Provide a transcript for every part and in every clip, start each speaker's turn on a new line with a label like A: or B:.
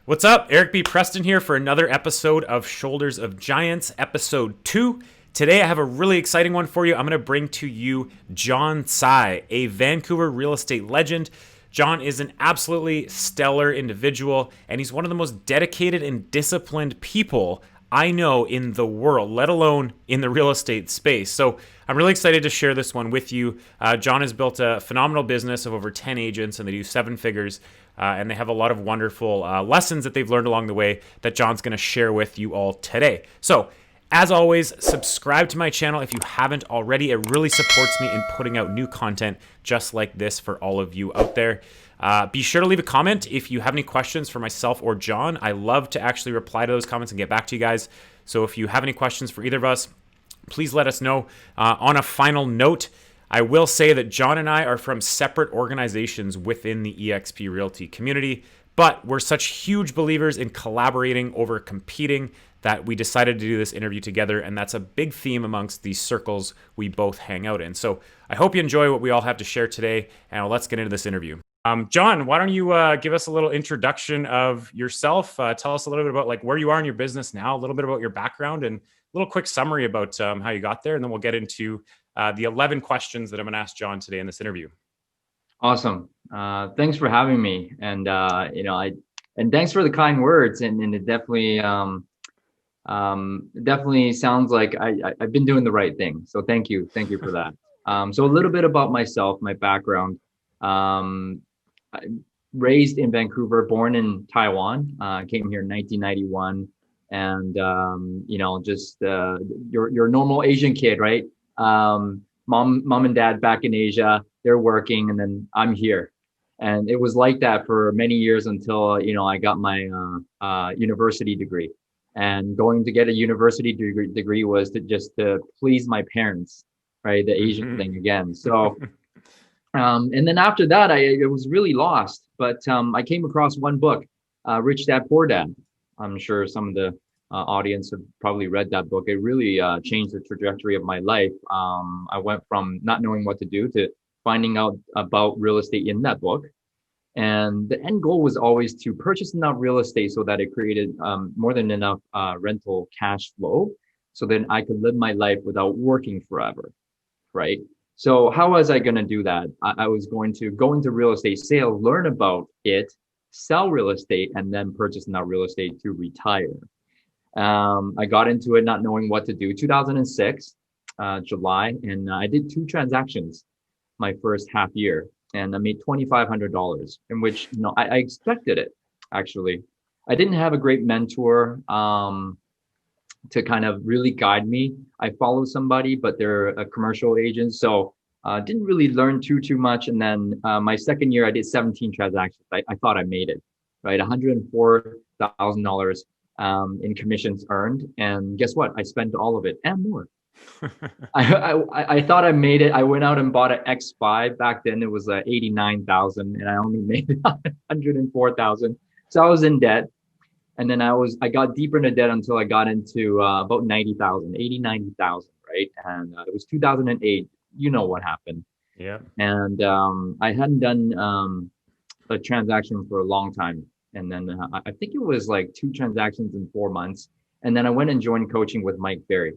A: What's up? Eric B. Preston here for another episode of Shoulders of Giants, episode 2. Today I have a really exciting one for you. I'm going to bring to you John Tsai, a Vancouver real estate legend. John is an absolutely stellar individual, and he's one of the most dedicated and disciplined people I know in the world, let alone in the real estate space. So I'm really excited to share this one with you. John has built a phenomenal business of over 10 agents, and they do 7 figures. And they have a lot of wonderful lessons that they've learned along the way that John's going to share with you all today. So, as always, subscribe to my channel if you haven't already. It really supports me in putting out new content just like this for all of you out there. Be sure to leave a comment if you have any questions for myself or John. I love to actually reply to those comments and get back to you guys. So if you have any questions for either of us, please let us know. On a final note, I will say that John and I are from separate organizations within the eXp Realty community, but we're such huge believers in collaborating over competing that we decided to do this interview together, and that's a big theme amongst these circles we both hang out in. So I hope you enjoy what we all have to share today, and let's get into this interview. John, why don't you give us a little introduction of yourself? Tell us a little bit about like where you are in your business now, a little bit about your background, and a little quick summary about how you got there, and then we'll get into the 11 questions that I'm going to ask John today in this interview.
B: Awesome. Thanks for having me. And, and thanks for the kind words. And it definitely, definitely sounds like I've been doing the right thing. So thank you. Thank you for that. So a little bit about myself, my background. Raised in Vancouver, born in Taiwan, came here in 1991. And, just your normal Asian kid, right? Mom and dad back in Asia, they're working, and then I'm here. And it was like that for many years until, I got my university degree. And going to get a university degree was to please my parents, right? The Asian thing again. So, and then after that, I was really lost. But I came across one book, Rich Dad, Poor Dad. I'm sure some of the audience have probably read that book. It really changed the trajectory of my life. I went from not knowing what to do to finding out about real estate in that book. And the end goal was always to purchase enough real estate so that it created more than enough rental cash flow so then I could live my life without working forever, right? So how was I going to do that? I was going to go into real estate sales, learn about it, sell real estate, and then purchase enough real estate to retire. I got into it not knowing what to do. 2006, July, and I did 2 transactions my first half year, and I made $2,500, in which I expected it. Actually, I didn't have a great mentor to kind of really guide me. I followed somebody, but they're a commercial agent, so didn't really learn too much. And then my second year, I did 17 transactions. I thought I made it, right? $104,000. In commissions earned, and guess what? I spent all of it and more. I thought I made it. I went out and bought an X5. Back then it was 89,000, and I only made 104,000. So I was in debt, and then I got deeper into debt until I got into about 90,000, 80, 90,000, right? And it was 2008. You know what happened?
A: Yeah.
B: And I hadn't done a transaction for a long time. And then I think it was like 2 transactions in 4 months. And then I went and joined coaching with Mike Ferry.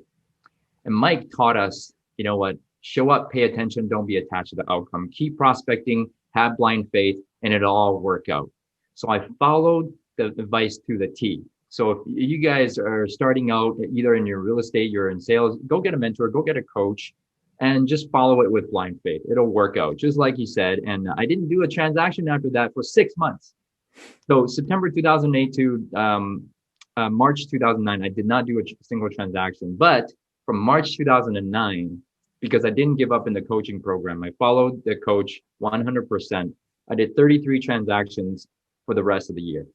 B: And Mike taught us, you know what, show up, pay attention, don't be attached to the outcome. Keep prospecting, have blind faith, and it'll all work out. So I followed the advice to the T. So if you guys are starting out either in your real estate, you're in sales, go get a mentor, go get a coach, and just follow it with blind faith. It'll work out, just like you said. And I didn't do a transaction after that for 6 months. So September 2008 to March 2009, I did not do a single transaction. But from March 2009, because I didn't give up in the coaching program, I followed the coach 100%. I did 33 transactions for the rest of the year,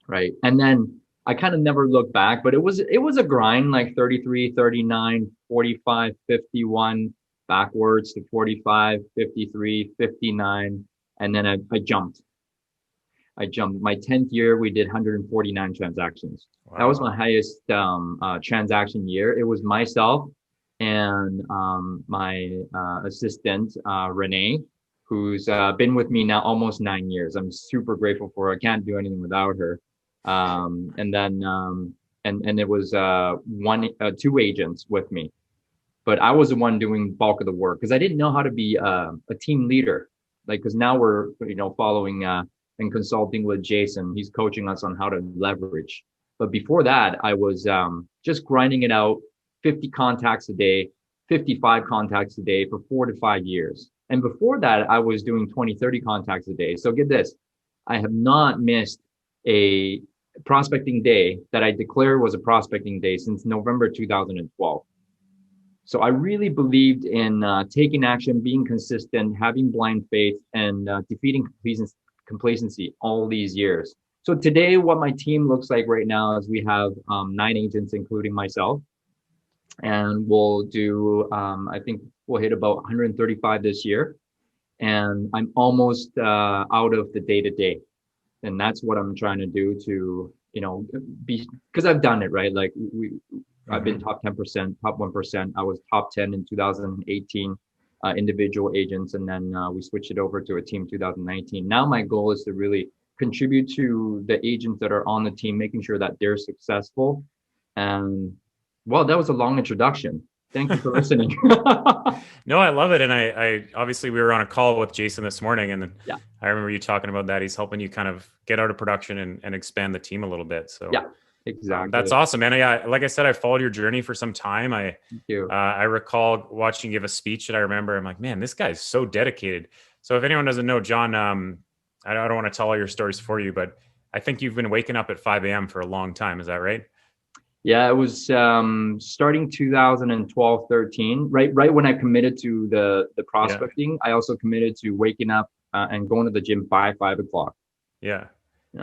B: right? And then I kind of never looked back, but it was a grind, like 33, 39, 45, 51, backwards to 45, 53, 59, and then I jumped. My 10th year, we did 149 transactions. Wow. That was my highest transaction year. It was myself and my assistant, Renee, who's been with me now almost 9 years. I'm super grateful for her. I can't do anything without her. And then and it was two agents with me, but I was the one doing bulk of the work because I didn't know how to be a team leader. Like, because now we're following and consulting with Jason. He's coaching us on how to leverage. But before that, I was just grinding it out, 50 contacts a day, 55 contacts a day for 4 to 5 years. And before that, I was doing 20, 30 contacts a day. So get this, I have not missed a prospecting day that I declare was a prospecting day since November 2012. So I really believed in taking action, being consistent, having blind faith, and defeating complacency all these years. So today, what my team looks like right now is we have 9 agents, including myself, and we'll do, I think we'll hit about 135 this year. And I'm almost out of the day-to-day. And that's what I'm trying to do to, be, because I've done it, right? Like I've been top 10%, top 1%. I was top 10 in 2018, individual agents. And then we switched it over to a team 2019. Now my goal is to really contribute to the agents that are on the team, making sure that they're successful. And well, that was a long introduction. Thank you for listening.
A: No, I love it. And I obviously we were on a call with Jason this morning, and
B: yeah,
A: I remember you talking about that. He's helping you kind of get out of production and expand the team a little bit. So
B: yeah, exactly.
A: That's awesome, man. Yeah, like I said, I followed your journey for some time.
B: Thank you.
A: I recall watching you give a speech, and I remember I'm like, man, this guy's so dedicated. So if anyone doesn't know, John, I don't want to tell all your stories for you, but I think you've been waking up at 5 a.m. for a long time. Is that right?
B: Yeah, it was starting 2012, 13, right when I committed to the prospecting. I also committed to waking up and going to the gym by 5 o'clock.
A: Yeah.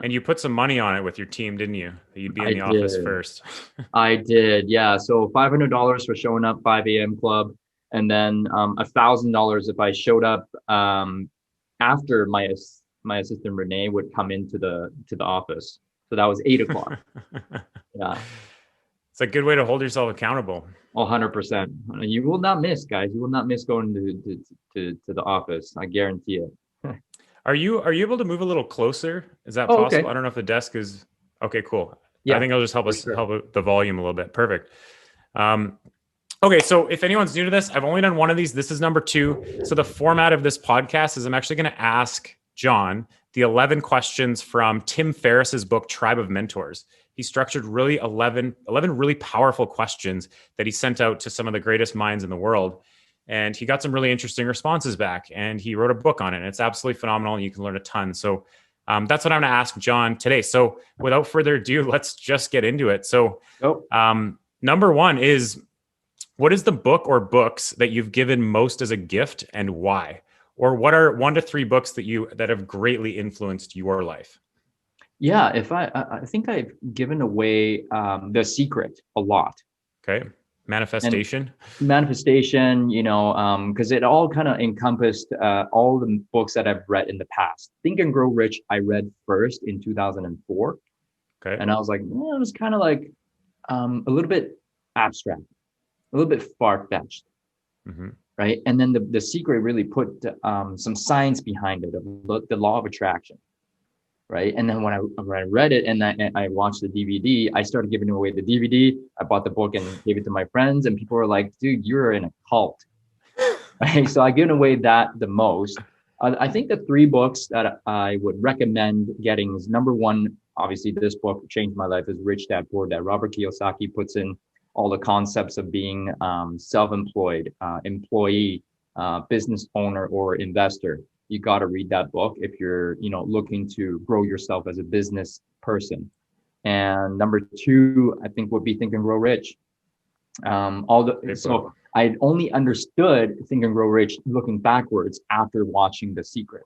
A: And you put some money on it with your team, didn't you? You'd be in the office first.
B: I did, yeah. So $500 for showing up 5 a.m. club, and then $1,000 if I showed up after my assistant Renee would come into the office. So that was 8 o'clock. Yeah.
A: It's a good way to hold yourself accountable.
B: 100%. You will not miss, guys. You will not miss going to the office. I guarantee it.
A: Are you able to move a little closer? Is that possible? Okay. I don't know if the desk is okay. Cool. Yeah, I think it'll just help us help the volume a little bit. Perfect. Okay, so if anyone's new to this, I've only done one of these. This is number 2. So the format of this podcast is I'm actually going to ask John the 11 questions from Tim Ferriss's book, Tribe of Mentors. He structured really 11 really powerful questions that he sent out to some of the greatest minds in the world. And he got some really interesting responses back, and he wrote a book on it. And it's absolutely phenomenal, and you can learn a ton. So that's what I'm going to ask John today. So without further ado, let's just get into it. So number 1 is, what is the book or books that you've given most as a gift, and why? Or what are 1 to 3 books that have greatly influenced your life?
B: Yeah, if I think I've given away The Secret a lot.
A: Okay. Manifestation,
B: because it all kind of encompassed all the books that I've read in the past. Think and Grow Rich, I read first in 2004.
A: Okay.
B: And I was like, it was kind of like a little bit abstract, a little bit far-fetched. Mm-hmm. Right. And then the Secret really put some science behind it, the law of attraction. Right. And then when I read it and I watched the DVD, I started giving away the DVD. I bought the book and gave it to my friends, and people were like, dude, you're in a cult. Right. So I given away that the most. I think the 3 books that I would recommend getting is, number 1, obviously this book changed my life, is Rich Dad Poor Dad. Robert Kiyosaki puts in all the concepts of being self-employed, employee, business owner, or investor. You got to read that book if you're, looking to grow yourself as a business person. And number 2, I think, would be Think and Grow Rich. So I only understood Think and Grow Rich looking backwards after watching The Secret.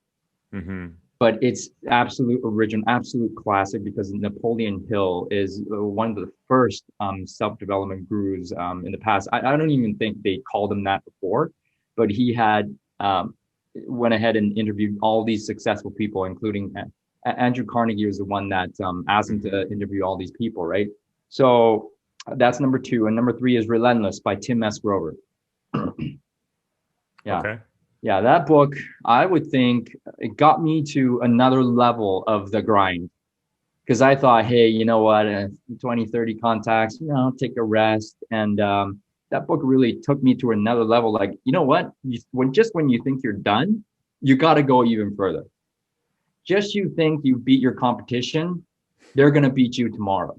B: Mm-hmm. But it's absolute original, absolute classic, because Napoleon Hill is one of the first self-development gurus in the past. I don't even think they called him that before, but he had went ahead and interviewed all these successful people, including Andrew Carnegie was the one that asked him to interview all these people, right? So that's number 2. And number 3 is Relentless by Tim S. Grover. Yeah. Okay. Yeah, that book, I would think it got me to another level of the grind. because I thought, hey, you know what, 20, 30 contacts, take a rest. And that book really took me to another level. Like, you know what, when you think you're done, you got to go even further. Just you think you beat your competition, they're going to beat you tomorrow.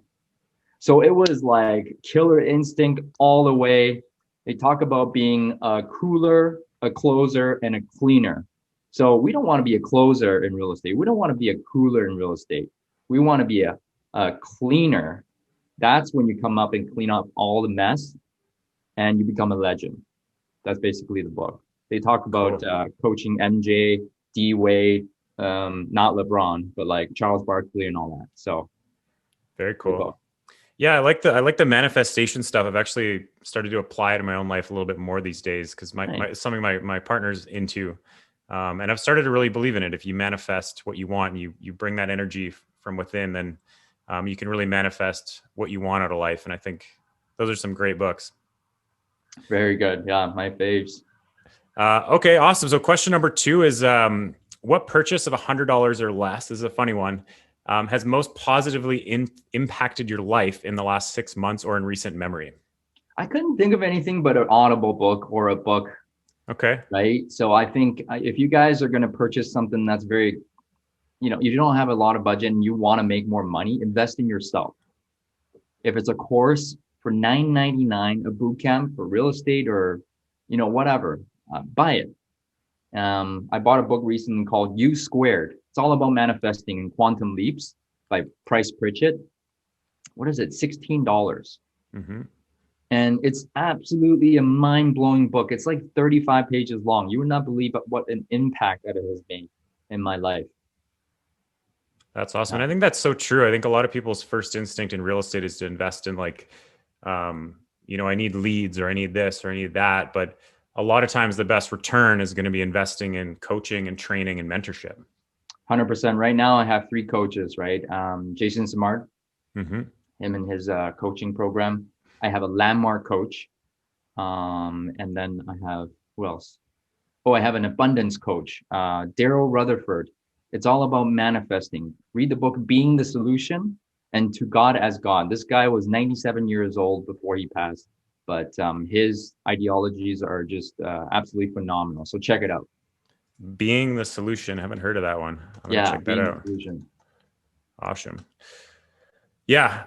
B: So it was like killer instinct all the way. They talk about being a cooler, a closer, and a cleaner. So we don't want to be a closer in real estate. We don't want to be a cooler in real estate. We want to be a cleaner. That's when you come up and clean up all the mess and you become a legend. That's basically the book. They talk about coaching MJ, D Wade, not LeBron, but like Charles Barkley and all that. So
A: very cool. Yeah, I like the manifestation stuff. I've actually started to apply it in my own life a little bit more these days because something my partner's into, and I've started to really believe in it. If you manifest what you want, and you bring that energy from within, then you can really manifest what you want out of life. And I think those are some great books.
B: Very good. Yeah, my faves.
A: Okay, awesome. So question number 2 is, what purchase of $100 or less, this is a funny one, has most positively impacted your life in the last 6 months or in recent memory?
B: I couldn't think of anything but an Audible book or a book.
A: Okay.
B: Right. So I think if you guys are going to purchase something that's very, you don't have a lot of budget and you want to make more money, invest in yourself. If it's a course for $9.99, a boot camp for real estate or, whatever, buy it. I bought a book recently called U Squared. It's all about manifesting and quantum leaps by Price Pritchett. What is it? $16.
A: Mm-hmm.
B: And it's absolutely a mind-blowing book. It's like 35 pages long. You would not believe what an impact that it has made in my life.
A: That's awesome. And I think that's so true. I think a lot of people's first instinct in real estate is to invest in like, I need leads or I need this or I need that. But a lot of times the best return is going to be investing in coaching and training and mentorship.
B: 100%. Right now I have 3 coaches, right? Jason Simard,
A: mm-hmm.
B: him and his coaching program. I have a landmark coach. And then I have, who else? Oh, I have an abundance coach, Daryl Rutherford. It's all about manifesting. Read the book, Being the Solution and To God as God. This guy was 97 years old before he passed, but his ideologies are just absolutely phenomenal. So check it out.
A: Being the Solution. I haven't heard of that one. I'm gonna check that out. Awesome. Yeah,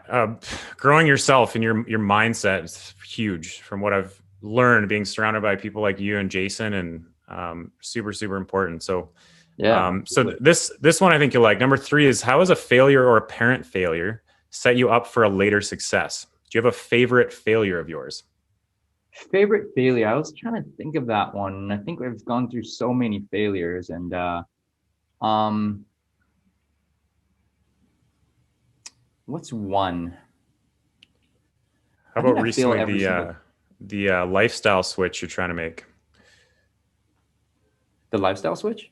A: growing yourself and your mindset is huge. From what I've learned, being surrounded by people like you and Jason, and super, super important. So, so this one I think you'll like. Number 3 is, how has a failure or apparent failure set you up for a later success? Do you have a favorite failure of yours?
B: Favorite failure? I was trying to think of that one. I think we've gone through so many failures, and what's one?
A: How about recently the lifestyle switch you're trying to make?
B: The lifestyle switch?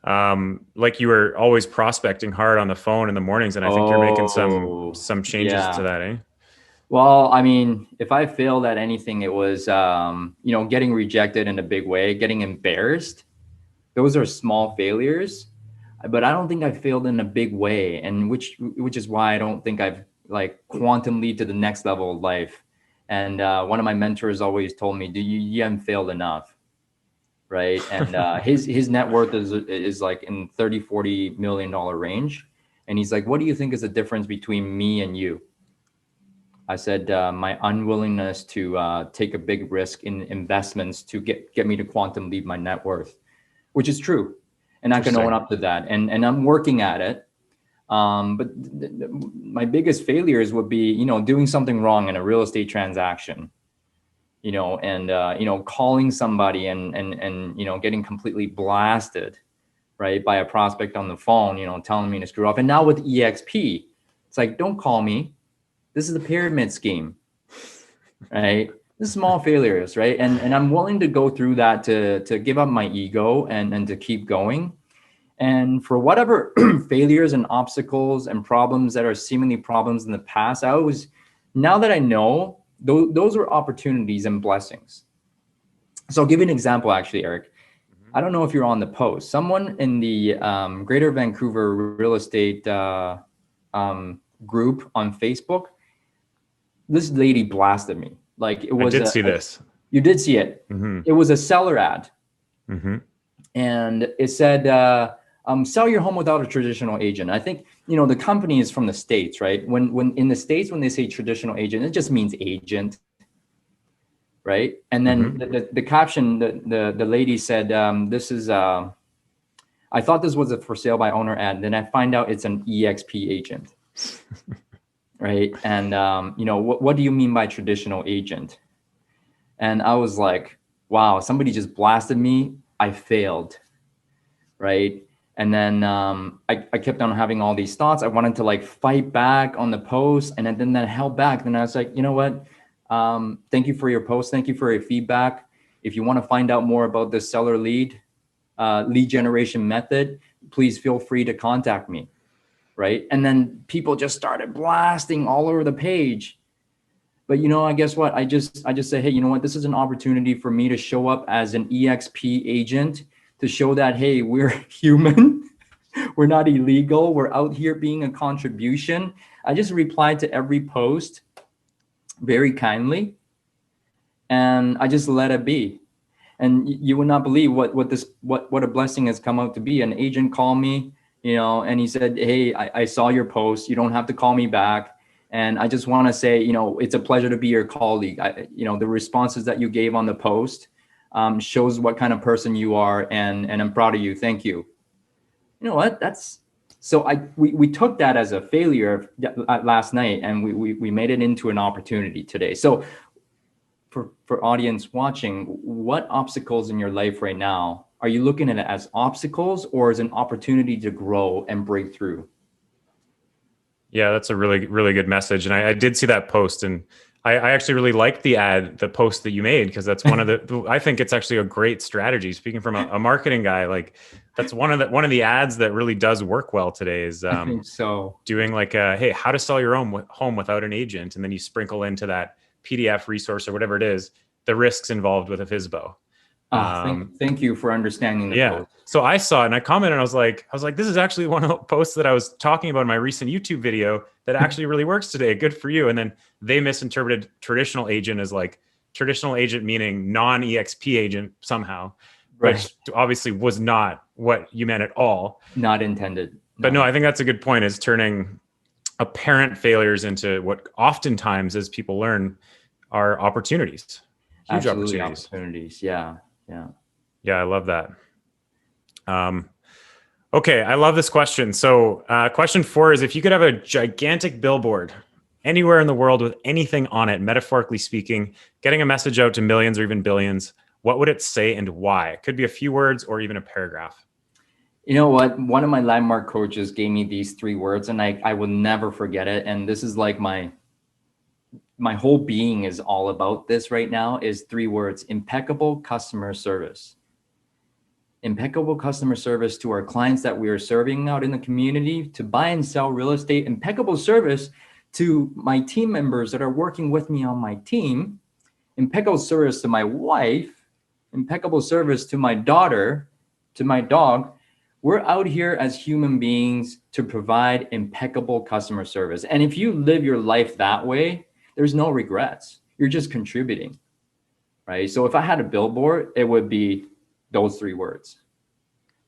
A: Like you were always prospecting hard on the phone in the mornings, and I think you're making some changes to that, eh?
B: Well, I mean, if I failed at anything, it was getting rejected in a big way, getting embarrassed. Those are small failures, but I don't think I failed in a big way, and which is why I don't think I've like quantum leap to the next level of life. And one of my mentors always told me, you haven't failed enough, right? And his net worth is like in $30-40 million range, and he's like, what do you think is the difference between me and you? I said, my unwillingness to take a big risk in investments to get me to quantum leap my net worth, which is true. And I can own up to that. And I'm working at it. But my biggest failures would be, doing something wrong in a real estate transaction, and calling somebody and getting completely blasted, right, by a prospect on the phone, telling me to screw up. And now with EXP, it's like, don't call me. This is a pyramid scheme, right? This is small failures, right? And I'm willing to go through that to give up my ego and to keep going. And for whatever failures and obstacles and problems that are seemingly problems in the past, now that I know, those are opportunities and blessings. So I'll give you an example, actually, Eric. I don't know if you're on the post. Someone in the Greater Vancouver real estate group on Facebook. This lady blasted me. Like it
A: I
B: was
A: did see this.
B: you did see it.
A: Mm-hmm.
B: It was a seller ad.
A: Mm-hmm.
B: And it said, sell your home without a traditional agent. I think, the company is from the States, right? When in the States, when they say traditional agent, it just means agent, right? And then the caption, the lady said, this is, I thought this was a for sale by owner ad. Then I find out it's an EXP agent, right? And, what do you mean by traditional agent? And I was like, wow, somebody just blasted me. I failed, right? And then I kept on having all these thoughts. I wanted to like fight back on the post, and then that held back. Then I was like, you know what? Thank you for your post. Thank you for your feedback. If you want to find out more about this seller lead generation method, please feel free to contact me, right? And then people just started blasting all over the page. But I guess what? I just say, hey, you know what? This is an opportunity for me to show up as an EXP agent to show that, hey, we're human. We're not illegal. We're out here being a contribution. I just replied to every post very kindly, and I just let it be. And you would not believe what a blessing has come out to be. An agent called me, and he said, hey, I saw your post. You don't have to call me back. And I just want to say, it's a pleasure to be your colleague. The responses that you gave on the post shows what kind of person you are, and I'm proud of you. Thank you. You know what? We took that as a failure last night, and we made it into an opportunity today. So for audience watching, what obstacles in your life right now are you looking at it as obstacles or as an opportunity to grow and break through?
A: Yeah, that's a really, really good message. And I did see that post, and I actually really liked the post that you made, because that's one of I think it's actually a great strategy. Speaking from a marketing guy, like that's one of the ads that really does work well today is
B: I think so.
A: Doing like hey, how to sell your own home without an agent. And then you sprinkle into that PDF resource or whatever it is, the risks involved with a FSBO.
B: Thank you for understanding the post.
A: So I saw it and I commented, and I was like, this is actually one of the posts that I was talking about in my recent YouTube video that actually really works today. Good for you. And then they misinterpreted traditional agent as like traditional agent meaning non-EXP agent somehow,
B: Right.
A: Which obviously was not what you meant at all.
B: Not intended.
A: But no, I think that's a good point, is turning apparent failures into what oftentimes, as people learn, are opportunities. Huge
B: opportunities. Yeah.
A: Yeah, I love that. Okay, I love this question. So question 4 is, if you could have a gigantic billboard anywhere in the world with anything on it, metaphorically speaking, getting a message out to millions or even billions, what would it say and why? It could be a few words or even a paragraph.
B: You know what? One of my landmark coaches gave me these 3 words, and I will never forget it. And this is like my whole being is all about this right now, is 3 words: impeccable customer service. Impeccable customer service to our clients that we are serving out in the community to buy and sell real estate. Impeccable service to my team members that are working with me on my team. Impeccable service to my wife. Impeccable service to my daughter, to my dog. We're out here as human beings to provide impeccable customer service. And if you live your life that way, there's no regrets. You're just contributing, right? So if I had a billboard, it would be those 3 words.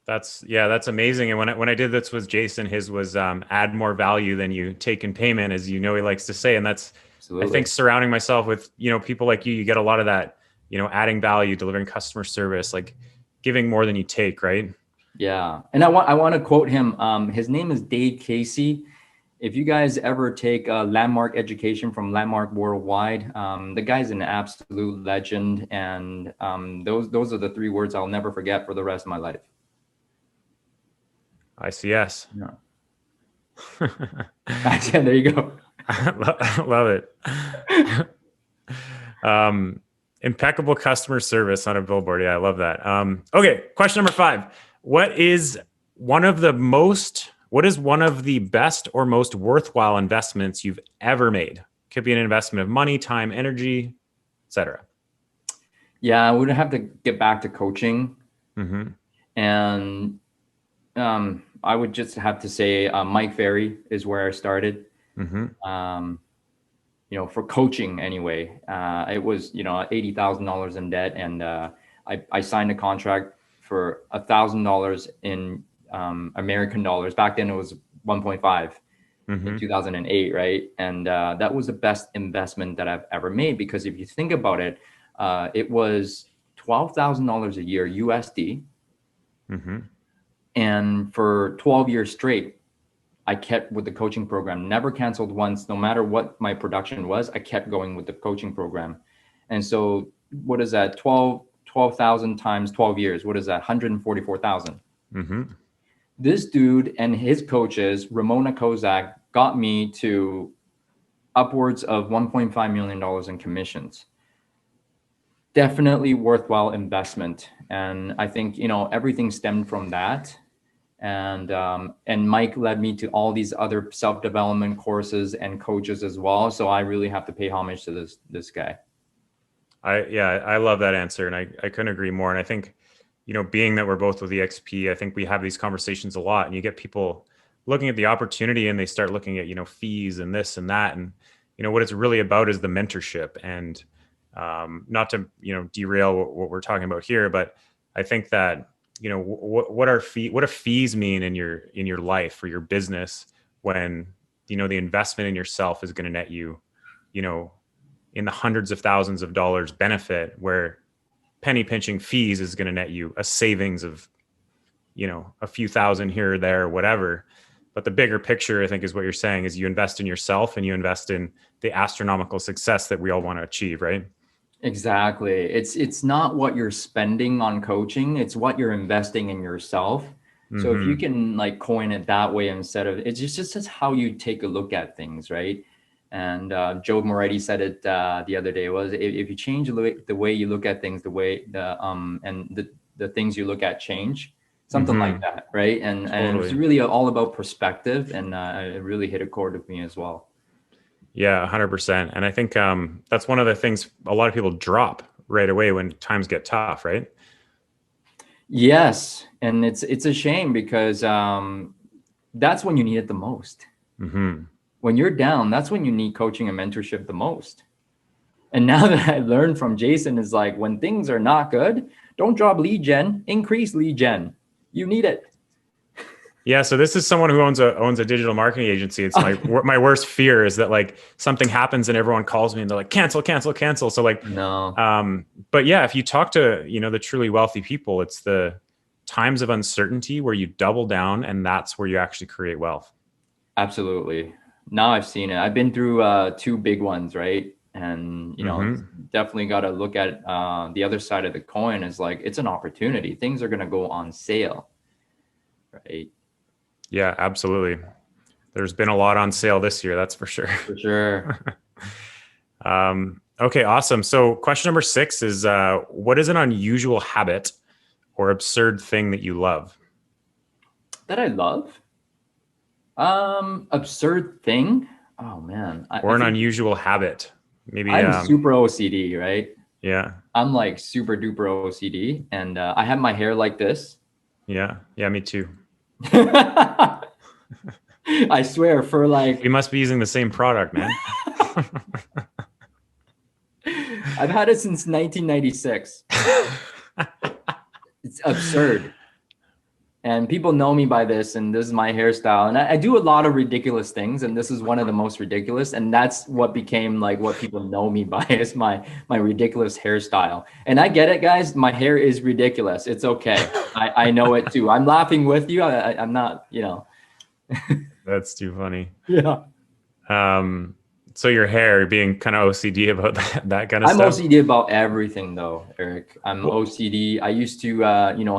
A: That's amazing. And when I did this with Jason, his was add more value than you take in payment, as he likes to say. And that's, absolutely. I think, surrounding myself with, people like you get a lot of that, adding value, delivering customer service, like giving more than you take, right?
B: Yeah. And I want to quote him. His name is Dave Casey. If you guys ever take Landmark education from Landmark Worldwide, the guy's an absolute legend. And those are the 3 words I'll never forget for the rest of my life.
A: ICS.
B: Yeah. There you go.
A: Love it. Impeccable customer service on a billboard. Yeah, I love that. Okay, question number 5. What is one of the best or most worthwhile investments you've ever made? Could be an investment of money, time, energy, etc.
B: Yeah, I would have to get back to coaching.
A: Mm-hmm.
B: And I would just have to say Mike Ferry is where I started.
A: Mm-hmm.
B: For coaching anyway. It was, $80,000 in debt, and I signed a contract for $1,000 in American dollars. Back then it was 1.5 in
A: Mm-hmm.
B: 2008, right? And that was the best investment that I've ever made, because if you think about it, it was $12,000 a year USD,
A: Mm-hmm.
B: and for 12 years straight, I kept with the coaching program, never canceled once, no matter what my production was. I kept going with the coaching program. And so what is that? 12,000 times 12 years. What is that? 144,000.
A: Mm-hmm.
B: This dude and his coaches, Ramona Kozak, got me to upwards of $1.5 million in commissions. Definitely worthwhile investment. And I think, everything stemmed from that. And Mike led me to all these other self-development courses and coaches as well. So I really have to pay homage to this guy.
A: I love that answer, and I couldn't agree more. And I think, being that we're both with EXP, I think we have these conversations a lot, and you get people looking at the opportunity and they start looking at, fees and this and that. And, what it's really about is the mentorship, and not to, derail what we're talking about here, but I think that, what do fees mean in your life or your business when, the investment in yourself is going to net you, in the hundreds of thousands of dollars benefit, where penny pinching fees is going to net you a savings of, a few thousand here or there, or whatever. But the bigger picture, I think, is what you're saying, is you invest in yourself and you invest in the astronomical success that we all want to achieve, right?
B: Exactly. It's not what you're spending on coaching, it's what you're investing in yourself. So if you can coin it that way, instead of, it's just how you take a look at things, right? And Joe Moretti said it the other day, was if you change the way you look at things, the things you look at change, something like that, right? And it's really all about perspective, and it really hit a chord with me as well.
A: Yeah, 100%. And I think that's one of the things a lot of people drop right away when times get tough, right?
B: Yes, and it's a shame, because that's when you need it the most. When you're down, that's when you need coaching and mentorship the most. And now that I learned from Jason is when things are not good, don't drop lead gen, increase lead gen. You need it.
A: Yeah, so this is someone who owns a digital marketing agency. It's my worst fear is that something happens and everyone calls me and they're like, cancel. So
B: no.
A: But yeah, if you talk to the truly wealthy people, it's the times of uncertainty where you double down, and that's where you actually create wealth.
B: Absolutely. Now I've seen it. I've been through two big ones, right? And definitely got to look at the other side of the coin. Is it's an opportunity. Things are going to go on sale, right?
A: Yeah, absolutely. There's been a lot on sale this year, that's for sure.
B: For sure.
A: Okay, awesome. So question number 6 is, what is an unusual habit or absurd thing that you love?
B: That I love? Absurd thing? Oh man.
A: Or an unusual habit. Maybe
B: I'm super OCD, right?
A: Yeah.
B: I'm super duper OCD, and I have my hair like this.
A: Yeah, me too.
B: I swear, for
A: we must be using the same product, man.
B: I've had it since 1996. It's absurd. And people know me by this, and this is my hairstyle. And I do a lot of ridiculous things, and this is one of the most ridiculous. And that's what became what people know me by, is my ridiculous hairstyle. And I get it, guys. My hair is ridiculous. It's okay. I know it too. I'm laughing with you. I'm not,
A: That's too funny.
B: Yeah.
A: So your hair, being kind of OCD about that kind of stuff?
B: I'm OCD about everything, though, Eric. I'm OCD. I used to,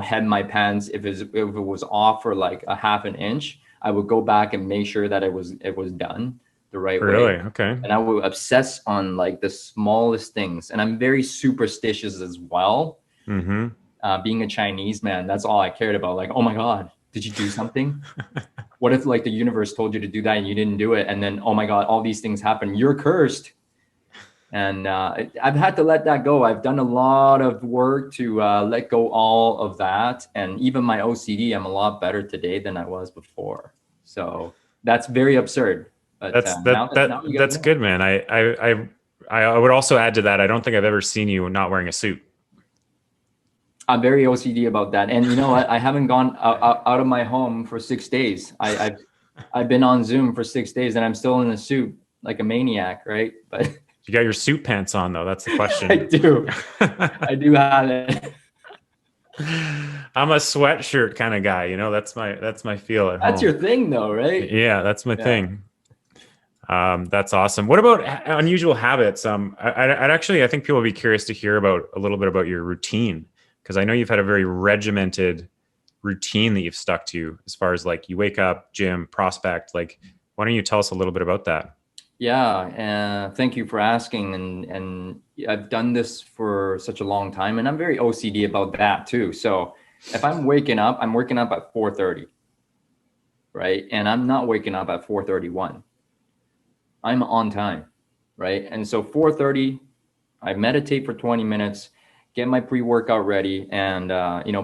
B: hem my pants if it was off for a half an inch. I would go back and make sure that it was done the right way.
A: Really? Okay.
B: And I would obsess on the smallest things. And I'm very superstitious as well. Being a Chinese man, that's all I cared about. Oh my God, did you do something? What if the universe told you to do that and you didn't do it? And then, oh my God, all these things happen. You're cursed. And I've had to let that go. I've done a lot of work to let go all of that. And even my OCD, I'm a lot better today than I was before. So that's very absurd. But now you guys
A: that's
B: know.
A: good, man. I would also add to that. I don't think I've ever seen you not wearing a suit.
B: I'm very OCD about that. And you know what? I haven't gone out of my home for 6 days. I've been on Zoom for 6 days and I'm still in a suit like a maniac, right? But
A: You got your suit pants on though. That's the question.
B: I do. I do have it.
A: I'm a sweatshirt kind of guy. That's my feel at home.
B: That's your thing though, right?
A: Yeah, that's my thing. That's awesome. What about unusual habits? I think people would be curious to hear about a little bit about your routine, because I know you've had a very regimented routine that you've stuck to, as far as like you wake up, gym, prospect. Like, why don't you tell us a little bit about that?
B: Yeah, thank you for asking. And I've done this for such a long time, and I'm very OCD about that too. So if I'm waking up at 4:30, right? And I'm not waking up at 4:31. I'm on time, right? And so 4:30, I meditate for 20 minutes, get my pre-workout ready, and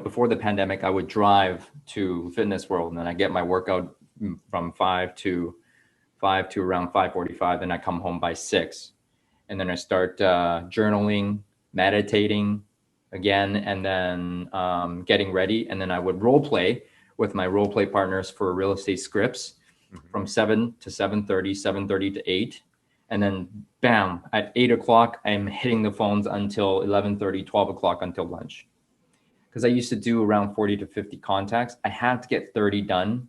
B: before the pandemic, I would drive to Fitness World, and then I get my workout from 5 to around 5:45. Then I come home by 6, and then I start journaling, meditating again, and then getting ready. And then I would role play with my role play partners for real estate scripts from 7 to 7:30, 7:30 to 8. And then bam, at 8 o'clock, I'm hitting the phones until 11:30, 12 o'clock until lunch. Because I used to do around 40 to 50 contacts. I had to get 30 done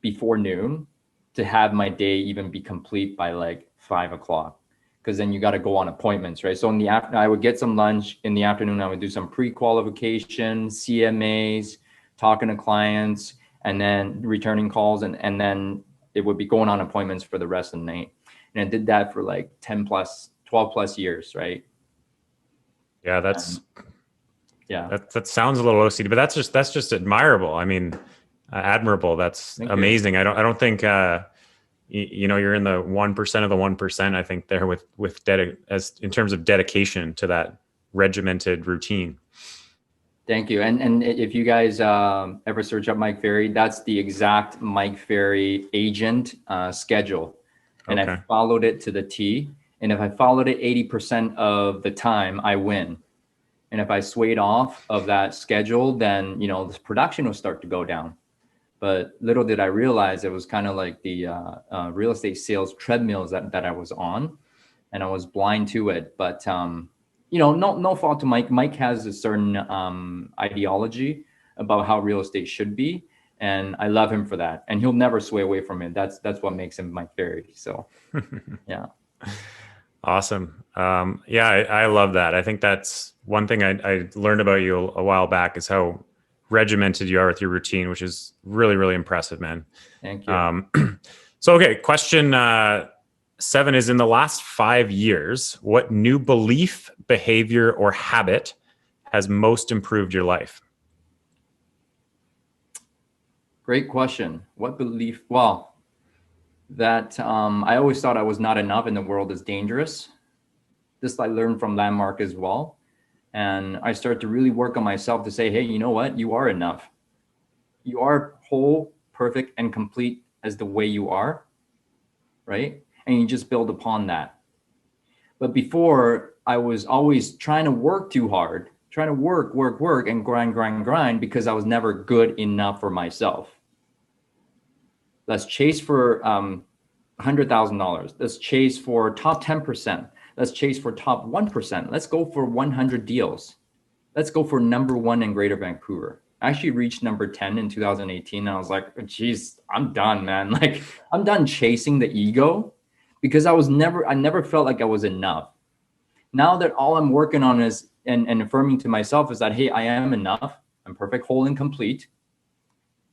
B: before noon to have my day even be complete by like 5 o'clock. Because then you got to go on appointments, right? So in the afternoon, I would get some lunch. In the afternoon, I would do some pre-qualification, CMAs, talking to clients, and then returning calls. And then it would be going on appointments for the rest of the night. And I did that for like 10 plus, 12 plus years, right?
A: Yeah, that sounds a little OCD, but that's just admirable. I mean, admirable. That's amazing. I don't think you're in the 1% of the 1%. I think there as in terms of dedication to that regimented routine.
B: Thank you. And if you guys ever search up Mike Ferry, that's the exact Mike Ferry agent schedule. And I followed it to the T. And if I followed it 80% of the time, I win. And if I swayed off of that schedule, then, this production will start to go down. But little did I realize it was kind of like the real estate sales treadmills that I was on, and I was blind to it. But, no fault to Mike. Mike has a certain ideology about how real estate should be. And I love him for that. And he'll never sway away from it. That's what makes him Mike Ferry. So, yeah.
A: Awesome. I love that. I think that's one thing I learned about you a while back, is how regimented you are with your routine, which is really, really impressive, man.
B: Thank you.
A: Okay. Question 7 is, in the last 5 years, what new belief, behavior, or habit has most improved your life?
B: Great question. What belief? Well, that I always thought I was not enough and the world is dangerous. This I learned from Landmark as well. And I started to really work on myself to say, hey, you know what? You are enough. You are whole, perfect, and complete as the way you are, right? And you just build upon that. But before, I was always trying to work too hard, trying to work, and grind, because I was never good enough for myself. Let's chase for $100,000. Let's chase for top 10%. Let's chase for top 1%. Let's go for 100 deals. Let's go for number 1 in Greater Vancouver. I actually reached number 10 in 2018. And I was like, geez, I'm done, man. Like, I'm done chasing the ego, because I never felt like I was enough. Now that all I'm working on is, and affirming to myself is that, hey, I am enough. I'm perfect, whole, and complete.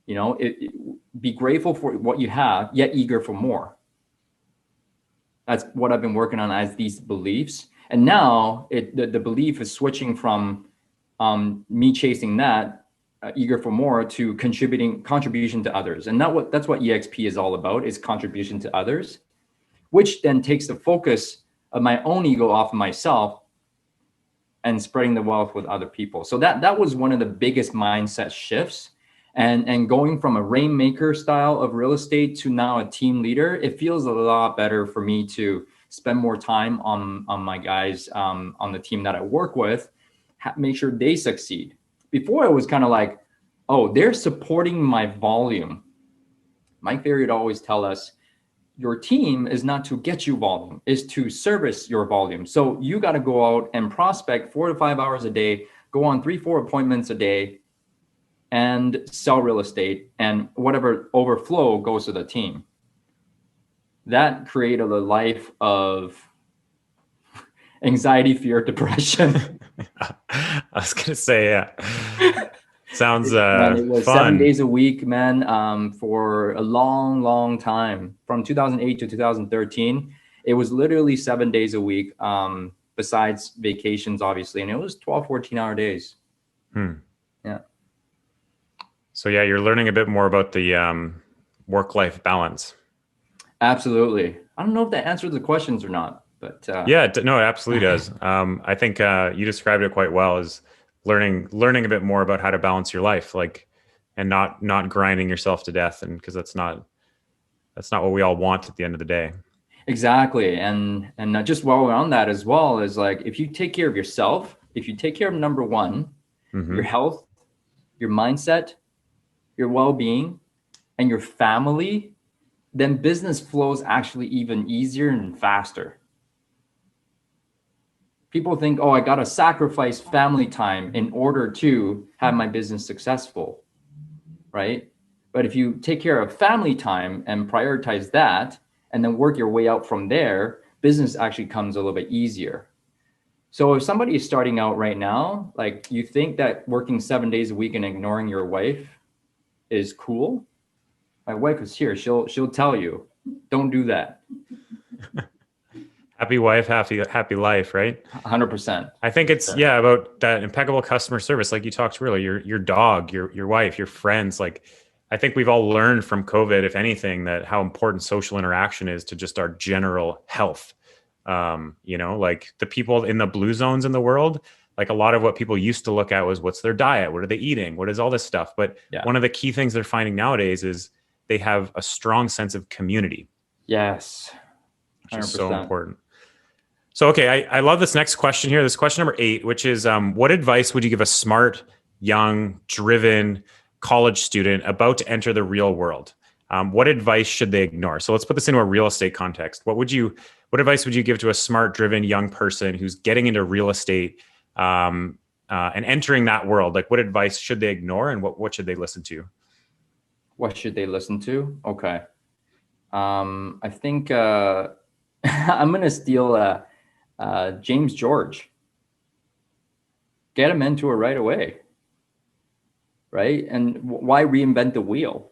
B: Be grateful for what you have, yet eager for more. That's what I've been working on as these beliefs. And now the belief is switching from me chasing that, eager for more, to contribution to others. And that's what EXP is all about, is contribution to others, which then takes the focus of my own ego off of myself and spreading the wealth with other people. So that was one of the biggest mindset shifts. And going from a rainmaker style of real estate to now a team leader, it feels a lot better for me to spend more time on my guys on the team that I work with, make sure they succeed. Before it was kind of like, oh, they're supporting my volume. Mike Ferry would always tell us, your team is not to get you volume, is to service your volume. So you got to go out and prospect 4 to 5 hours a day, go on 3-4 appointments a day, and sell real estate, and whatever overflow goes to the team. That created a life of anxiety, fear, depression.
A: I was going to say, yeah. Sounds
B: man, it was
A: fun.
B: 7 days a week, man, for a long, long time. From 2008 to 2013, it was literally 7 days a week, besides vacations, obviously. And it was 12, 14-hour days. Yeah.
A: So, yeah, you're learning a bit more about the work-life balance.
B: Absolutely. I don't know if that answers the questions or not, but
A: yeah, no, it absolutely does. I think you described it quite well as learning a bit more about how to balance your life, like, and not grinding yourself to death, and because that's not what we all want at the end of the day.
B: Exactly. And just while we're on that as well, is like, if you take care of yourself, if you take care of number one, your health, your mindset, your well-being, and your family, then business flows actually even easier and faster. People think, oh, I got to sacrifice family time in order to have my business successful, right? But if you take care of family time and prioritize that, and then work your way out from there, business actually comes a little bit easier. So if somebody is starting out right now, like, you think that working 7 days a week and ignoring your wife is cool, my wife is here. She'll tell you, don't do that.
A: Happy wife, happy life, right?
B: 100%.
A: I think it's about that impeccable customer service, like you talked earlier. Your dog, your wife, your friends. Like, I think we've all learned from COVID, if anything, that how important social interaction is to just our general health. Like the people in the blue zones in the world, like a lot of what people used to look at was what's their diet, what are they eating, what is all this stuff. But one of the key things they're finding nowadays is they have a strong sense of community.
B: Yes. 100%.
A: Which is so important. So, okay, I love this next question here. This question number 8, which is, what advice would you give a smart, young, driven college student about to enter the real world? What advice should they ignore? So let's put this into a real estate context. What advice would you give to a smart, driven young person who's getting into real estate and entering that world? Like, what advice should they ignore, and what should they listen to?
B: What should they listen to? Okay. I think I'm going to steal James George. Get a mentor right away. Right? And why reinvent the wheel?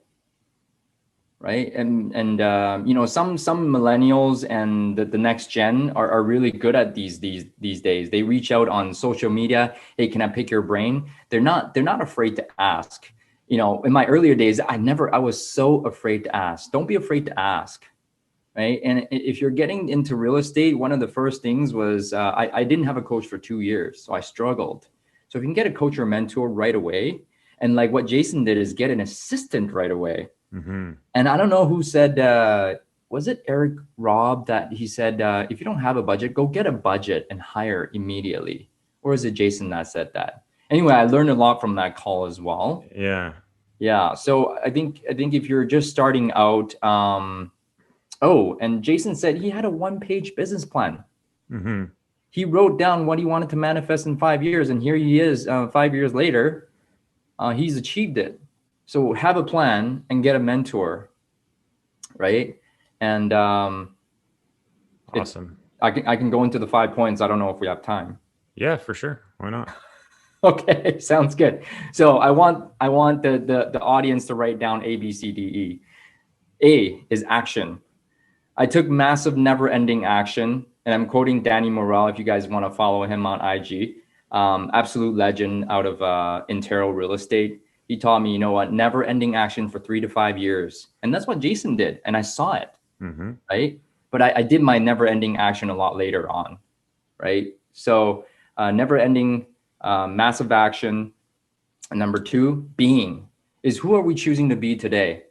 B: Right? And some millennials and the next gen are really good at these days. They reach out on social media. Hey, can I pick your brain? They're not afraid to ask. In my earlier days, I was so afraid to ask. Don't be afraid to ask. Right? And if you're getting into real estate, one of the first things was I didn't have a coach for 2 years, so I struggled. So if you can get a coach or mentor right away, and like what Jason did is get an assistant right away. And I don't know who said, was it Eric Robb that he said, if you don't have a budget, go get a budget and hire immediately. Or is it Jason that said that? Anyway, I learned a lot from that call as well. Yeah. So I think if you're just starting out, and Jason said he had a 1-page business plan. He wrote down what he wanted to manifest in 5 years. And here he is 5 years later, he's achieved it. So have a plan and get a mentor, right? And
A: awesome.
B: I can go into the 5 points. I don't know if we have time.
A: Yeah, for sure. Why not?
B: Okay, sounds good. So I want the audience to write down A, B, C, D, E. A is action. I took massive never-ending action, and I'm quoting Danny Morrell if you guys want to follow him on IG. Absolute legend out of Intero Real Estate. He taught me, never-ending action for 3 to 5 years. And that's what Jason did. And I saw it, right? But but I did my never ending action a lot later on, right? So never ending massive action. And number two, being is who are we choosing to be today,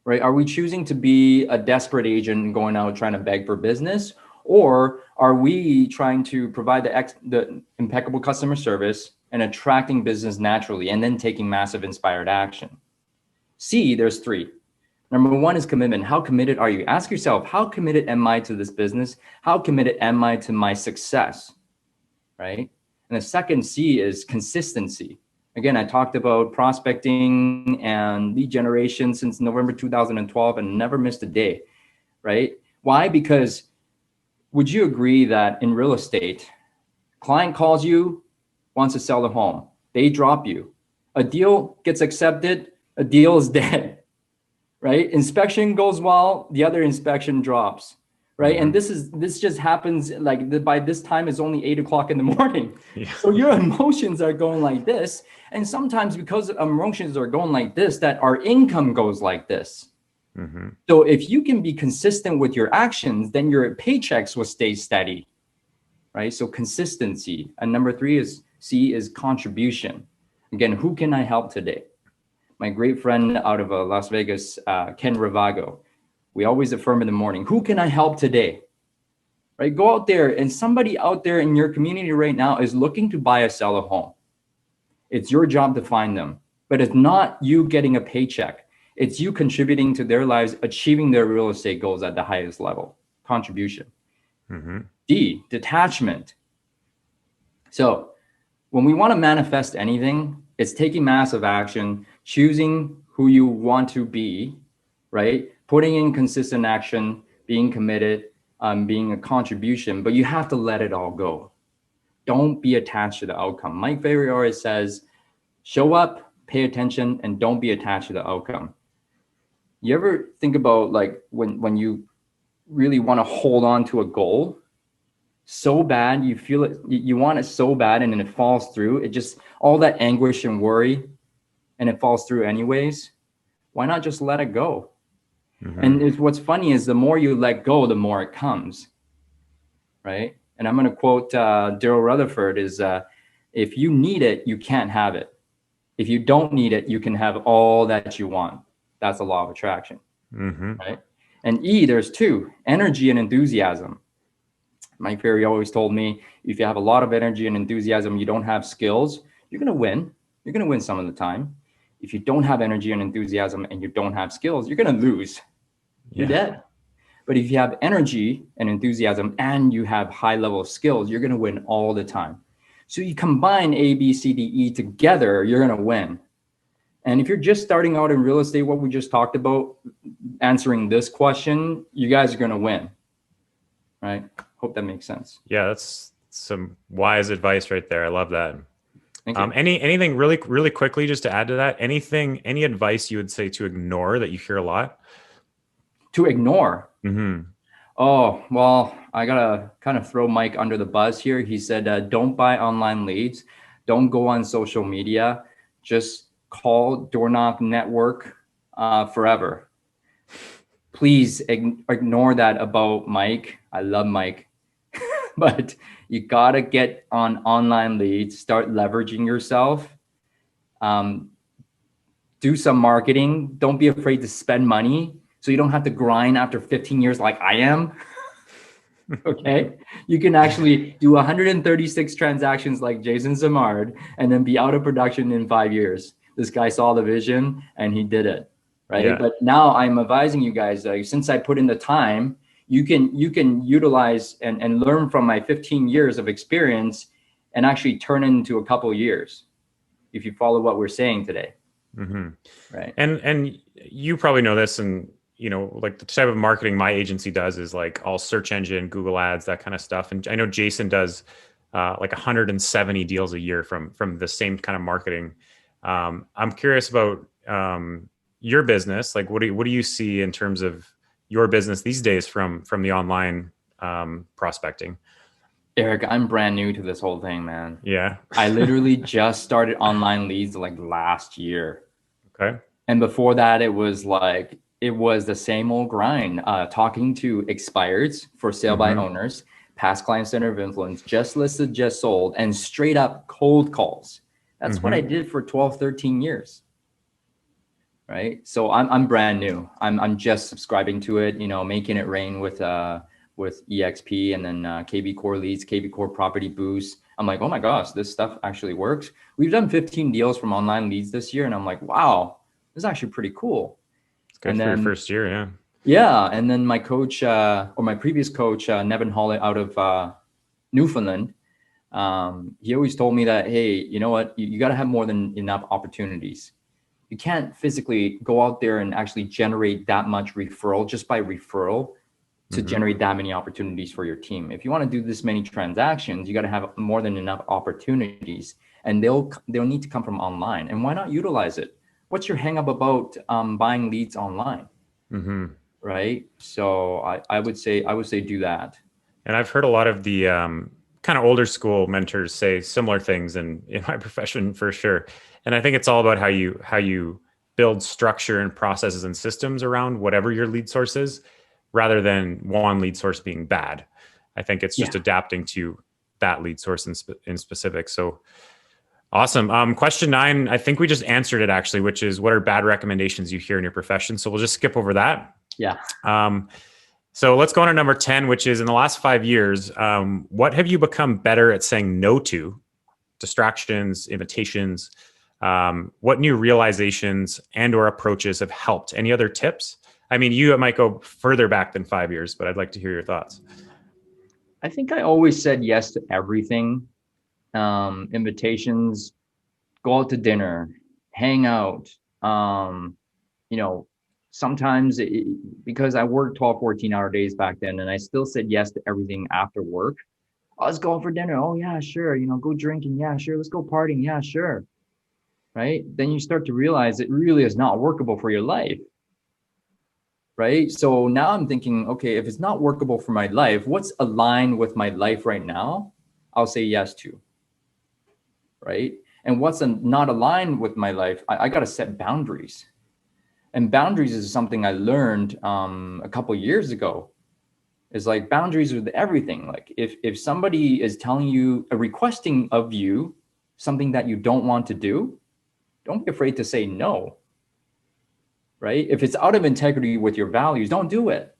B: right? Are we choosing to be a desperate agent going out trying to beg for business? Or are we trying to provide the impeccable customer service and attracting business naturally and then taking massive inspired action? C, there's three. Number one is commitment. How committed are you? Ask yourself, how committed am I to this business? How committed am I to my success, right? And the second C is consistency. Again, I talked about prospecting and lead generation since November 2012 and never missed a day, right? Why? Because would you agree that in real estate, client calls you, wants to sell the home, they drop you. A deal gets accepted, a deal is dead, right? Inspection goes well, the other inspection drops, right? And this just happens like by this time it's only 8 o'clock in the morning. Yeah. So your emotions are going like this. And sometimes because emotions are going like this, that our income goes like this. Mm-hmm. So if you can be consistent with your actions, then your paychecks will stay steady, right? So consistency. And number three is C is contribution. Again, who can I help today? My great friend out of Las Vegas, Ken Ravago, we always affirm in the morning, who can I help today? Right? Go out there, and somebody out there in your community right now is looking to buy or sell a home. It's your job to find them, but it's not you getting a paycheck. It's you contributing to their lives, achieving their real estate goals at the highest level. Contribution. Mm-hmm. D, detachment. So when we want to manifest anything, it's taking massive action, choosing who you want to be, right? Putting in consistent action, being committed, being a contribution, but you have to let it all go. Don't be attached to the outcome. Mike Ferriss always says, show up, pay attention, and don't be attached to the outcome. You ever think about like when you really want to hold on to a goal so bad, you feel it, you want it so bad, and then it falls through. It just, all that anguish and worry, and it falls through anyways. Why not just let it go? Mm-hmm. And what's funny is the more you let go, the more it comes, right? And I'm going to quote Daryl Rutherford is, if you need it, you can't have it. If you don't need it, you can have all that you want. That's the law of attraction, right? And E, there's two, energy and enthusiasm. Mike Ferry always told me, if you have a lot of energy and enthusiasm, you don't have skills, you're going to win. You're going to win some of the time. If you don't have energy and enthusiasm and you don't have skills, you're going to lose. You're dead. But if you have energy and enthusiasm and you have high level of skills, you're going to win all the time. So you combine A, B, C, D, E together, you're going to win. And if you're just starting out in real estate, what we just talked about, answering this question, you guys are going to win, right? Hope that makes sense.
A: Yeah, that's some wise advice right there. I love that. Anything really quickly just to add to that? Any advice you would say to ignore that you hear a lot?
B: To ignore? Mm-hmm. Oh, well, I gotta kind of throw Mike under the bus here. He said, don't buy online leads. Don't go on social media. Just call, door knock, network forever. Please ignore that about Mike. I love Mike. But you gotta get on online leads, start leveraging yourself, do some marketing. Don't be afraid to spend money so you don't have to grind after 15 years like I am. Okay, you can actually do 136 transactions like Jason Simard and then be out of production in 5 years. This guy saw the vision and he did it, right? Yeah. But now I'm advising you guys, since I put in the time, you can utilize and learn from my 15 years of experience and actually turn it into a couple of years if you follow what we're saying today. Mm-hmm. Right.
A: And you probably know this, and you know, like the type of marketing my agency does is like all search engine, Google ads, that kind of stuff. And I know Jason does like 170 deals a year from the same kind of marketing. I'm curious about your business. Like, what do you see in terms of your business these days from the online prospecting?
B: Eric, I'm brand new to this whole thing, man.
A: Yeah.
B: I literally just started online leads like last year.
A: Okay.
B: And before that, it was like it was the same old grind, talking to expireds for sale by owners, past client center of influence, just listed, just sold, and straight up cold calls. That's what I did for 12, 13 years. Right. So I'm brand new. I'm just subscribing to it, making it rain with EXP, and then kvCORE leads, kvCORE property boost. I'm like, oh my gosh, this stuff actually works. We've done 15 deals from online leads this year. And I'm like, wow, this is actually pretty cool.
A: It's good for your first year. Yeah.
B: Yeah. And then my coach, or my previous coach, Nevin Hollett out of Newfoundland, he always told me that, hey, you know what, you got to have more than enough opportunities. You can't physically go out there and actually generate that much referral just by referral to generate that many opportunities for your team. If you want to do this many transactions, you got to have more than enough opportunities, and they'll need to come from online. And why not utilize it? What's your hang up about buying leads online? Right. So I would say do that.
A: And I've heard a lot of the kind of older school mentors say similar things in my profession for sure. And I think it's all about how you build structure and processes and systems around whatever your lead source is, rather than one lead source being bad. I think it's just adapting to that lead source in specific. So awesome. Question 9, I think we just answered it actually, which is, what are bad recommendations you hear in your profession? So we'll just skip over that.
B: Yeah.
A: So let's go on to number 10, which is, in the last 5 years, what have you become better at saying no to? Distractions, invitations, what new realizations and or approaches have helped? Any other tips? I mean, you might go further back than 5 years, but I'd like to hear your thoughts.
B: I think I always said yes to everything. Invitations, go out to dinner, hang out. Sometimes because I worked 12, 14-hour days back then, and I still said yes to everything after work. Oh, let's go for dinner. Oh yeah, sure. Go drinking. Yeah, sure. Let's go partying. Yeah, sure. Right. Then you start to realize it really is not workable for your life. Right. So now I'm thinking, okay, if it's not workable for my life, what's aligned with my life right now? I'll say yes to. Right. And what's not aligned with my life, I got to set boundaries. And boundaries is something I learned a couple of years ago. It's like boundaries with everything. Like if somebody is telling you, requesting of you something that you don't want to do, don't be afraid to say no. Right? If it's out of integrity with your values, don't do it.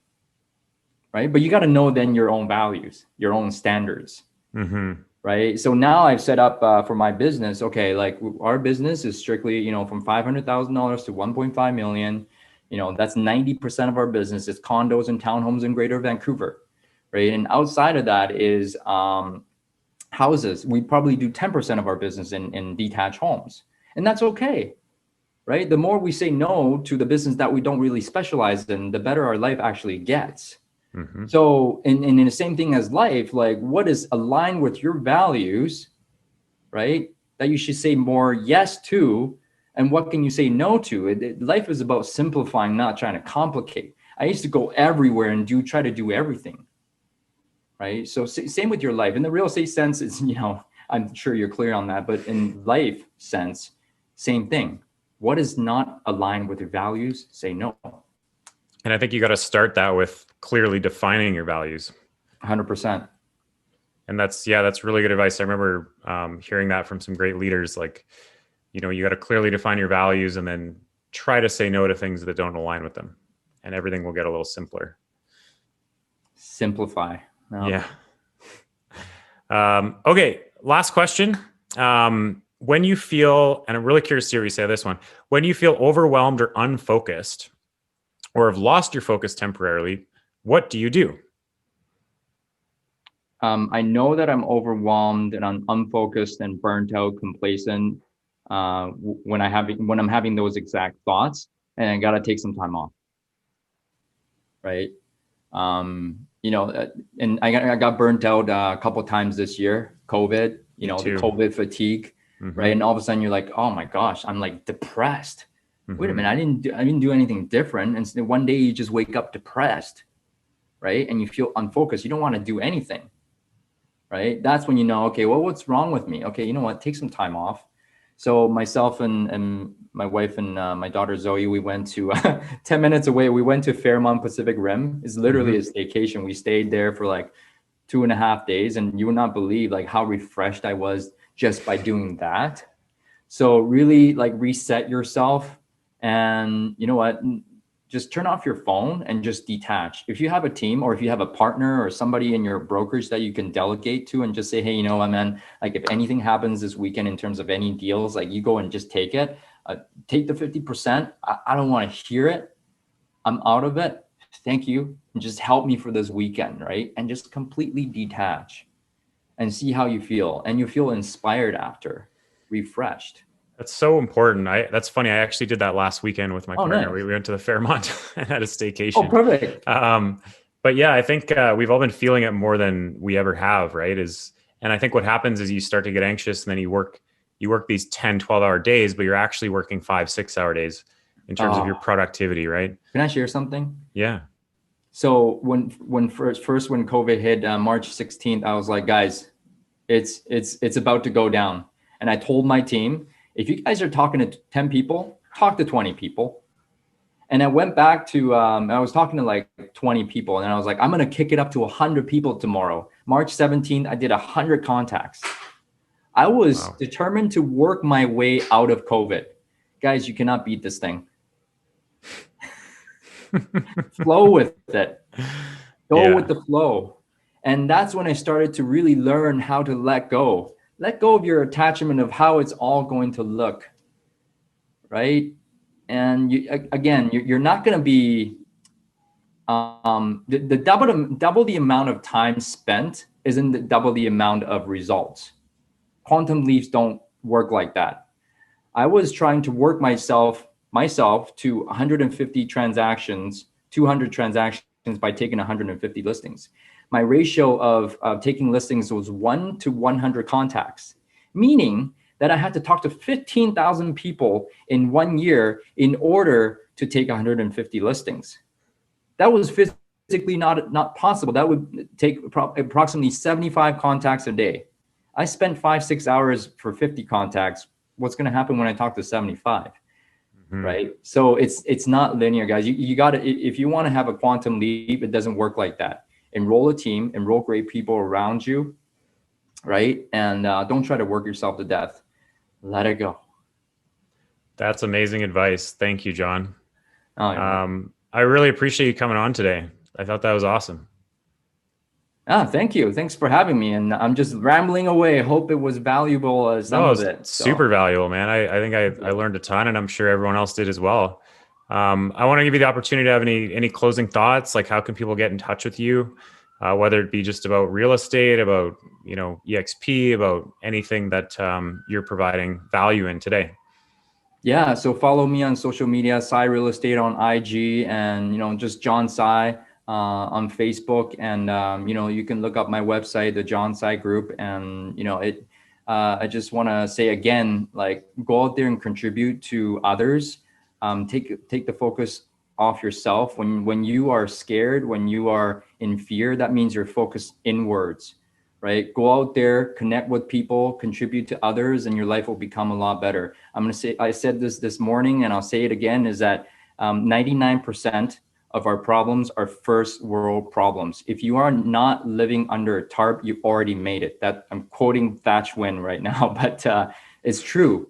B: Right? But you got to know then your own values, your own standards. Right? So now I've set up for my business. Okay, like our business is strictly, from $500,000 to 1.5 million. That's 90% of our business is condos and townhomes in Greater Vancouver. Right? And outside of that is houses. We probably do 10% of our business in detached homes, and that's okay. Right? The more we say no to the business that we don't really specialize in, the better our life actually gets. So in the same thing as life, like what is aligned with your values, right? That you should say more yes to, and what can you say no to? Life is about simplifying, not trying to complicate. I used to go everywhere and try to do everything. Right? So same with your life. In the real estate sense, it's, I'm sure you're clear on that, but in life sense, same thing. What is not aligned with your values, say no.
A: And I think you got to start that with clearly defining your values.
B: 100%.
A: And that's really good advice. I remember hearing that from some great leaders. Like, you got to clearly define your values and then try to say no to things that don't align with them, and everything will get a little simpler.
B: Simplify.
A: Yeah. Okay. Last question. When you feel, and I'm really curious to hear you say this one, when you feel overwhelmed or unfocused, or have lost your focus temporarily, what do you do?
B: I know that I'm overwhelmed and I'm unfocused and burnt out, complacent when I'm having those exact thoughts, and I gotta take some time off. Right. And I got burnt out a couple of times this year. COVID, the COVID fatigue, right? And all of a sudden you're like, oh my gosh, I'm like depressed. Wait a minute, I didn't do anything different. And so one day you just wake up depressed, right? And you feel unfocused. You don't want to do anything, right? That's when you know, okay, well, what's wrong with me? Okay, you know what? Take some time off. So myself and my wife and my daughter Zoe, we went to 10 minutes away. We went to Fairmont Pacific Rim. It's literally a staycation. We stayed there for like 2.5 days, and you would not believe like how refreshed I was just by doing that. So really like reset yourself, and you know what? Just turn off your phone and just detach. If you have a team, or if you have a partner or somebody in your brokerage that you can delegate to, and just say, hey, you know what, man, like if anything happens this weekend in terms of any deals, like you go and just take it, take the 50%. I don't want to hear it. I'm out of it. Thank you. And just help me for this weekend, right? And just completely detach and see how you feel. And you feel inspired after, refreshed.
A: That's so important. That's funny. I actually did that last weekend with my partner.
B: Nice.
A: We went to the Fairmont and had a staycation.
B: Oh, perfect.
A: But yeah, I think we've all been feeling it more than we ever have, right? And I think what happens is you start to get anxious, and then you work these 10, 12-hour days, but you're actually working 5-6 hour days in terms of your productivity, right?
B: Can I share something?
A: Yeah.
B: So when COVID hit, March 16th, I was like, guys, it's about to go down. And I told my team, if you guys are talking to 10 people, talk to 20 people. And I went back to, I was talking to like 20 people, and I was like, I'm going to kick it up to 100 people tomorrow. March 17th, I did 100 contacts. I was determined to work my way out of COVID. Guys, you cannot beat this thing. Flow with it. Go with the flow. And that's when I started to really learn how to let go. Let go of your attachment of how it's all going to look, right? And you're not going to be double the amount of time spent isn't double the amount of results. Quantum leaps don't work like that. I was trying to work myself to 150 transactions, 200 transactions by taking 150 listings. My ratio of taking listings was 1 to 100 contacts, meaning that I had to talk to 15,000 people in 1 year in order to take 150 listings. That was physically not possible. That would take approximately 75 contacts a day. I spent 5-6 hours for 50 contacts. What's going to happen when I talk to 75? Right? So it's not linear, guys. You got to, if you want to have a quantum leap, it doesn't work like that. Enroll a team, enroll great people around you, right? And don't try to work yourself to death. Let it go.
A: That's amazing advice. Thank you, John.
B: Oh, yeah.
A: I really appreciate you coming on today. I thought that was awesome.
B: Thank you. Thanks for having me. And I'm just rambling away. Hope it was valuable. Some of it.
A: Super valuable, man. I think I learned a ton, and I'm sure everyone else did as well. I want to give you the opportunity to have any closing thoughts. Like, how can people get in touch with you? Whether it be just about real estate, about, EXP, about anything that you're providing value in today.
B: Yeah. So follow me on social media, Tsai Real Estate on IG, and, just John Tsai on Facebook. And, you can look up my website, the John Tsai Group. And, I just want to say again, like, go out there and contribute to others. Take the focus off yourself. When you are scared, when you are in fear, that means you're focused inwards, right? Go out there, connect with people, contribute to others, and your life will become a lot better. I said this morning, and I'll say it again, is that 99% of our problems are first world problems. If you are not living under a tarp, you already made it. That I'm quoting Thatch Win right now, but it's true.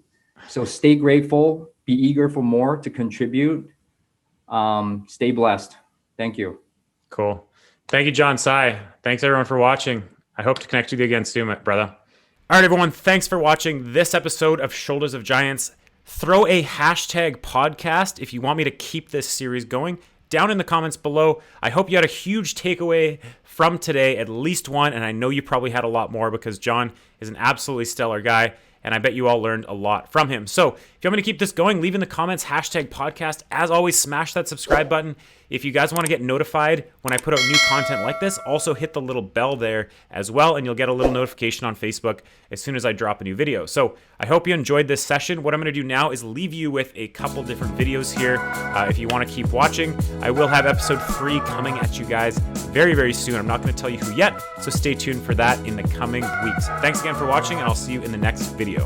B: So stay grateful, be eager for more to contribute. Stay blessed. Thank you.
A: Cool. Thank you, John Tsai. Thanks everyone for watching. I hope to connect with you again soon, brother. All right, everyone. Thanks for watching this episode of Shoulders of Giants. Throw a hashtag podcast if you want me to keep this series going down in the comments below. I hope you had a huge takeaway from today, at least one, and I know you probably had a lot more because John is an absolutely stellar guy, and I bet you all learned a lot from him. So if you want me to keep this going, leave in the comments hashtag podcast. As always, smash that subscribe button. If you guys want to get notified when I put out new content like this, also hit the little bell there as well, and you'll get a little notification on Facebook as soon as I drop a new video. So I hope you enjoyed this session. What I'm going to do now is leave you with a couple different videos here. If you want to keep watching, I will have episode 3 coming at you guys very, very soon. I'm not going to tell you who yet, so stay tuned for that in the coming weeks. Thanks again for watching, and I'll see you in the next video.